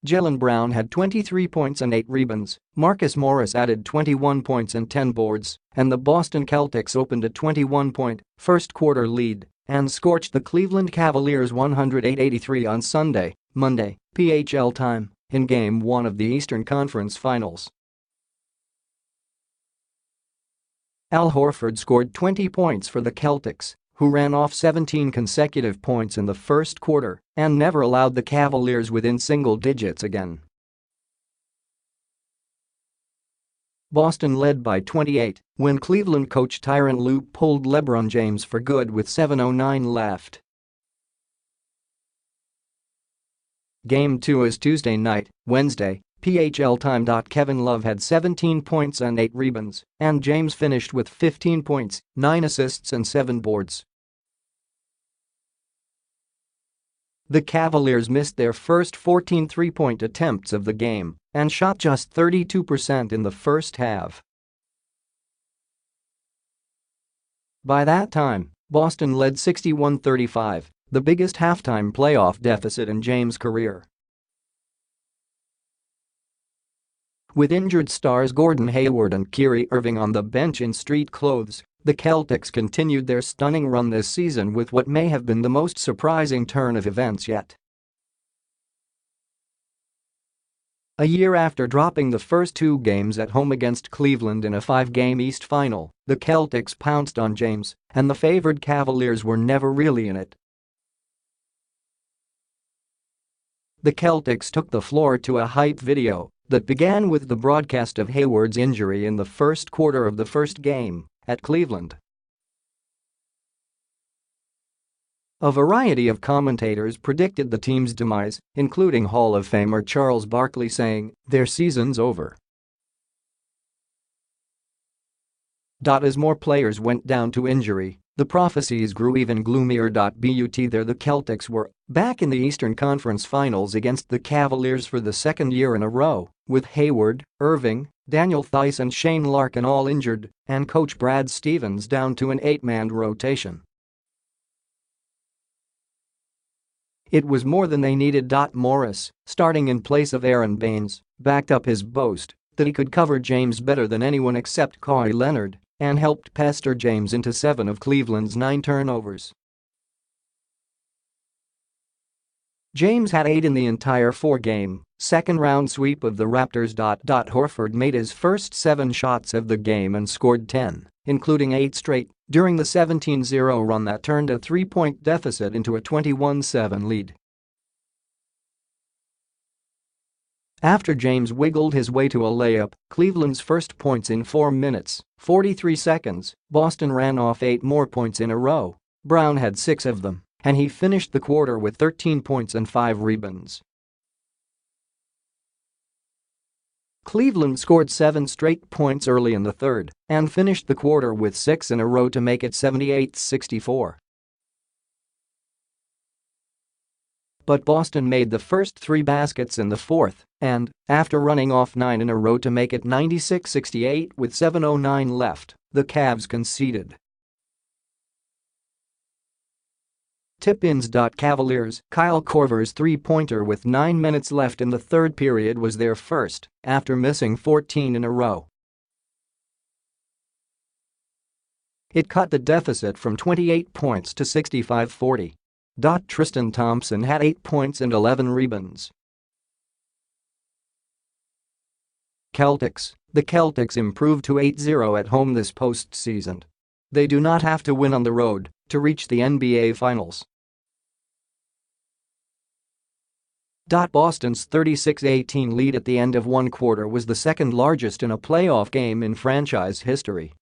Jaylen Brown had 23 points and 8 rebounds, Marcus Morris added 21 points and 10 boards, and the Boston Celtics opened a 21-point first-quarter lead and scorched the Cleveland Cavaliers 108-83 on Sunday, Monday, PHL time, in Game 1 of the Eastern Conference Finals. Al Horford scored 20 points for the Celtics, who ran off 17 consecutive points in the first quarter and never allowed the Cavaliers within single digits again. Boston led by 28 when Cleveland coach Tyronn Lue pulled LeBron James for good with 7:09 left. Game 2 is Tuesday night, Wednesday, PHL time. Kevin Love had 17 points and 8 rebounds, and James finished with 15 points, 9 assists and 7 boards. The Cavaliers missed their first 14 three-point attempts of the game and shot just 32% in the first half. By that time, Boston led 61-35, the biggest halftime playoff deficit in James' career. With injured stars Gordon Hayward and Kyrie Irving on the bench in street clothes, the Celtics continued their stunning run this season with what may have been the most surprising turn of events yet. A year after dropping the first 2 games at home against Cleveland in a 5-game East final, the Celtics pounced on James, and the favored Cavaliers were never really in it. The Celtics took the floor to a hype video that began with the broadcast of Hayward's injury in the first quarter of the first game at Cleveland. A variety of commentators predicted the team's demise, including Hall of Famer Charles Barkley saying, "Their season's over." As more players went down to injury, the prophecies grew even gloomier. But there the Celtics were back in the Eastern Conference Finals against the Cavaliers for the second year in a row, with Hayward, Irving, Daniel Theis and Shane Larkin all injured, and coach Brad Stevens down to an 8-man rotation. It was more than they needed. Morris, starting in place of Aaron Baines, backed up his boast that he could cover James better than anyone except Kawhi Leonard and helped pester James into 7 of Cleveland's 9 turnovers. James had 8 in the entire 4-game, second-round sweep of the Raptors. Horford made his first 7 shots of the game and scored 10, including 8 straight, during the 17-0 run that turned a 3-point deficit into a 21-7 lead. After James wiggled his way to a layup, Cleveland's first points in 4 minutes, 43 seconds, Boston ran off 8 more points in a row. Brown had 6 of them, and he finished the quarter with 13 points and 5 rebounds. Cleveland scored 7 straight points early in the third and finished the quarter with 6 in a row to make it 78-64. But Boston made the first 3 baskets in the fourth and, after running off 9 in a row to make it 96-68 with 7:09 left, the Cavs conceded. Tip-ins. Cavaliers, Kyle Korver's three-pointer with 9 minutes left in the third period was their first, after missing 14 in a row. It cut the deficit from 28 points to 65-40. Tristan Thompson had 8 points and 11 rebounds. The Celtics improved to 8-0 at home this postseason. They do not have to win on the road to reach the NBA Finals. Boston's 36-18 lead at the end of one quarter was the second largest in a playoff game in franchise history.